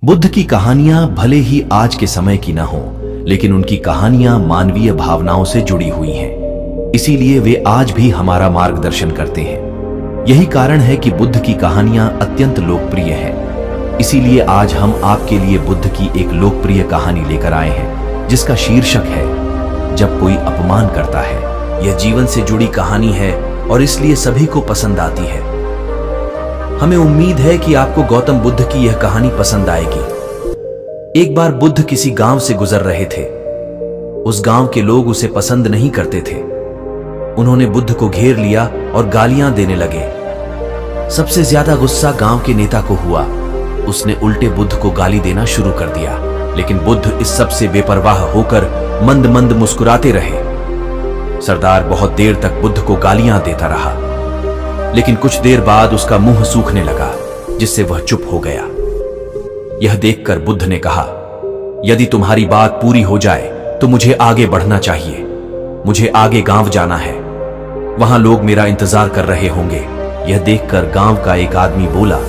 बुद्ध की कहानियां भले ही आज के समय की न हो, लेकिन उनकी कहानियां मानवीय भावनाओं से जुड़ी हुई हैं। इसीलिए वे आज भी हमारा मार्गदर्शन करते हैं। यही कारण है कि बुद्ध की कहानियां अत्यंत लोकप्रिय हैं। इसीलिए आज हम आपके लिए बुद्ध की एक लोकप्रिय कहानी लेकर आए हैं, जिसका शीर्षक है जब कोई अपमान करता है। यह जीवन से जुड़ी कहानी है और इसलिए सभी को पसंद आती है। हमें उम्मीद है कि आपको गौतम बुद्ध की यह कहानी पसंद आएगी। एक बार बुद्ध किसी गांव से गुजर रहे थे। उस गांव के लोग उसे पसंद नहीं करते थे। उन्होंने बुद्ध को घेर लिया और गालियां देने लगे। सबसे ज्यादा गुस्सा गांव के नेता को हुआ। उसने उल्टे बुद्ध को गाली देना शुरू कर दिया, लेकिन बुद्ध इस सब से बेपरवाह होकर मंद मंद मुस्कुराते रहे। सरदार बहुत देर तक बुद्ध को गालियां देता रहा, लेकिन कुछ देर बाद उसका मुंह सूखने लगा, जिससे वह चुप हो गया। यह देखकर बुद्ध ने कहा, यदि तुम्हारी बात पूरी हो जाए तो मुझे आगे बढ़ना चाहिए। मुझे आगे गांव जाना है। वहां लोग मेरा इंतजार कर रहे होंगे। यह देखकर गांव का एक आदमी बोला,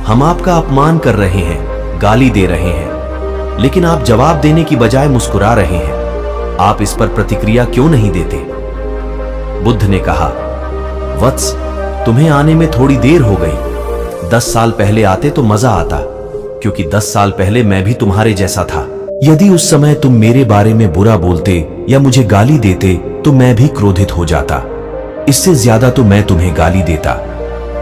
हम आपका अपमान कर रहे हैं, गाली दे रहे हैं, लेकिन आप जवाब देने की बजाय मुस्कुरा रहे हैं। आप इस पर प्रतिक्रिया क्यों नहीं देते? बुद्ध ने कहा, वत्स, तुम्हें आने में थोड़ी देर हो गई। 10 साल पहले आते तो मजा आता, क्योंकि 10 साल पहले मैं भी तुम्हारे जैसा था। यदि उस समय तुम मेरे बारे में बुरा बोलते या मुझे गाली देते तो मैं भी क्रोधित हो जाता। इससे ज्यादा तो मैं तुम्हें गाली देता।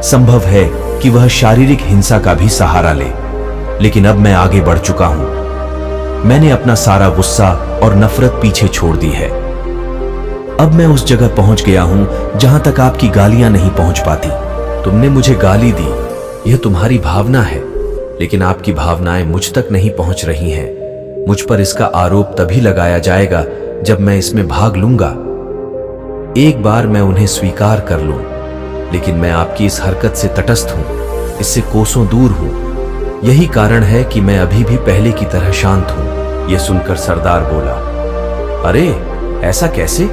संभव है कि वह शारीरिक हिंसा का भी सहारा ले, लेकिन अब मैं आगे बढ़ चुका हूं। मैंने अपना सारा गुस्सा और नफरत पीछे छोड़ दी है। अब मैं उस जगह पहुंच गया हूं जहां तक आपकी गालियां नहीं पहुंच पाती। तुमने मुझे गाली दी, यह तुम्हारी भावना है, लेकिन आपकी भावनाएं मुझ तक नहीं पहुंच रही हैं। मुझ पर इसका आरोप तभी लगाया जाएगा जब मैं इसमें भाग लूंगा। एक बार मैं उन्हें स्वीकार कर लूं, लेकिन मैं आपकी इस हरकत से तटस्थ हूं, इससे कोसों दूर हूं। यही कारण है कि मैं अभी भी पहले की तरह शांत हूं। यह सुनकर सरदार बोला, अरे ऐसा कैसे?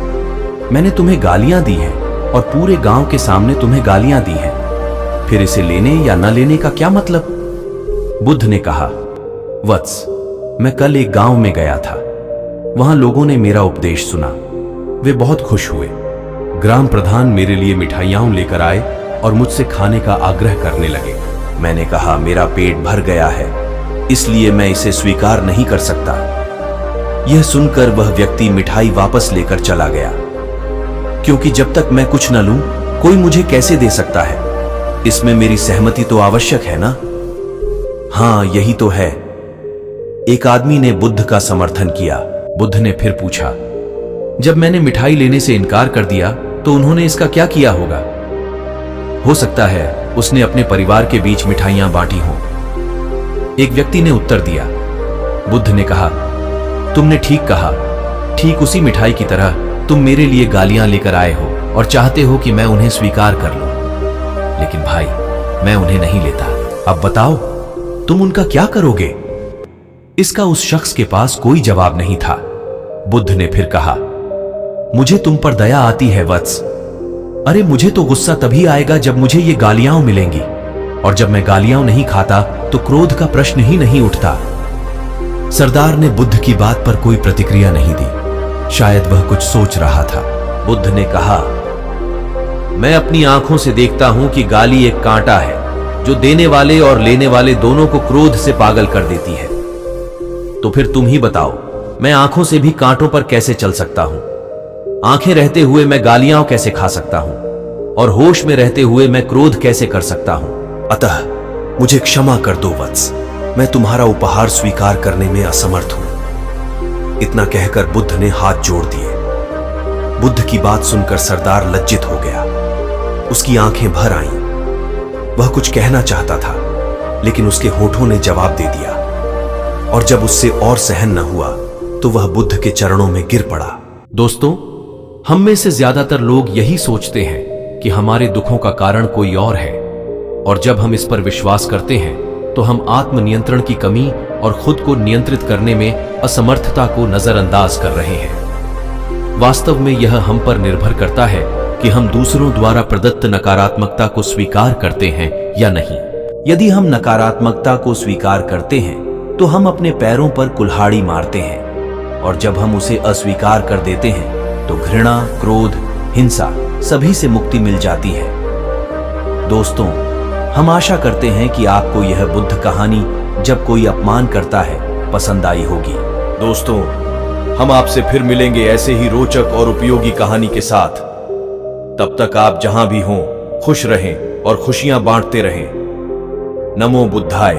मैंने तुम्हें गालियां दी हैं और पूरे गांव के सामने तुम्हें गालियां दी हैं। फिर इसे लेने या न लेने का क्या मतलब? बुद्ध ने कहा, वत्स, मैं कल एक गांव में गया था। वहां लोगों ने मेरा उपदेश सुना। वे बहुत खुश हुए। ग्राम प्रधान मेरे लिए मिठाइयां लेकर आए और मुझसे खाने का आग्रह करने लगे। मैंने कहा, मेरा पेट भर गया है, इसलिए मैं इसे स्वीकार नहीं कर सकता। यह सुनकर वह व्यक्ति मिठाई वापस लेकर चला गया, क्योंकि जब तक मैं कुछ न लूं, कोई मुझे कैसे दे सकता है? इसमें मेरी सहमति तो आवश्यक है ना? हां, यही तो है। एक आदमी ने बुद्ध का समर्थन किया। बुद्ध ने फिर पूछा, जब मैंने मिठाई लेने से इनकार कर दिया तो उन्होंने इसका क्या किया होगा? हो सकता है उसने अपने परिवार के बीच मिठाइयां बांटी हों। एक व्यक्ति ने उत्तर दिया। बुद्ध ने कहा, तुमने ठीक कहा। ठीक उसी मिठाई की तरह तुम मेरे लिए गालियां लेकर आए हो और चाहते हो कि मैं उन्हें स्वीकार कर लूं, लेकिन भाई, मैं उन्हें नहीं लेता। अब बताओ, तुम उनका क्या करोगे? इसका उस शख्स के पास कोई जवाब नहीं था। बुद्ध ने फिर कहा, मुझे तुम पर दया आती है वत्स। अरे मुझे तो गुस्सा तभी आएगा जब मुझे ये गालियां मिलेंगी, और जब मैं गालियां नहीं खाता तो क्रोध का प्रश्न ही नहीं उठता। सरदार ने बुद्ध की बात पर कोई प्रतिक्रिया नहीं दी। शायद वह कुछ सोच रहा था। बुद्ध ने कहा, मैं अपनी आंखों से देखता हूं कि गाली एक कांटा है जो देने वाले और लेने वाले दोनों को क्रोध से पागल कर देती है। तो फिर तुम ही बताओ, मैं आंखों से भी कांटों पर कैसे चल सकता हूं? आंखें रहते हुए मैं गालियां कैसे खा सकता हूं? और होश में रहते हुए मैं क्रोध कैसे कर सकता हूं? अतः मुझे क्षमा कर दो वत्स, मैं तुम्हारा उपहार स्वीकार करने में असमर्थ हूं। इतना कहकर बुद्ध ने हाथ जोड़ दिए। बुद्ध की बात सुनकर सरदार लज्जित हो गया। उसकी आंखें भर आईं। वह कुछ कहना चाहता था, लेकिन उसके होठों ने जवाब दे दिया, और जब उससे और सहन न हुआ तो वह बुद्ध के चरणों में गिर पड़ा। दोस्तों, हम में से ज्यादातर लोग यही सोचते हैं कि हमारे दुखों का कारण कोई और है, और जब हम इस पर विश्वास करते हैं तो हम आत्मनियंत्रण की कमी और खुद को नियंत्रित करने में असमर्थता को नजरअंदाज कर रहे हैं। वास्तव में यह हम पर निर्भर करता है कि हम दूसरों द्वारा प्रदत्त नकारात्मकता को स्वीकार करते हैं या नहीं। यदि हम नकारात्मकता को स्वीकार करते हैं तो हम अपने पैरों पर कुल्हाड़ी मारते हैं, और जब हम उसे अस्वीकार कर देते हैं तो घृणा, क्रोध, हिंसा सभी से मुक्ति मिल जाती है। दोस्तों, हम आशा करते हैं कि आपको यह बुद्ध कहानी जब कोई अपमान करता है पसंद आई होगी। दोस्तों, हम आपसे फिर मिलेंगे ऐसे ही रोचक और उपयोगी कहानी के साथ। तब तक आप जहां भी हों खुश रहें और खुशियां बांटते रहें। नमो बुद्धाय।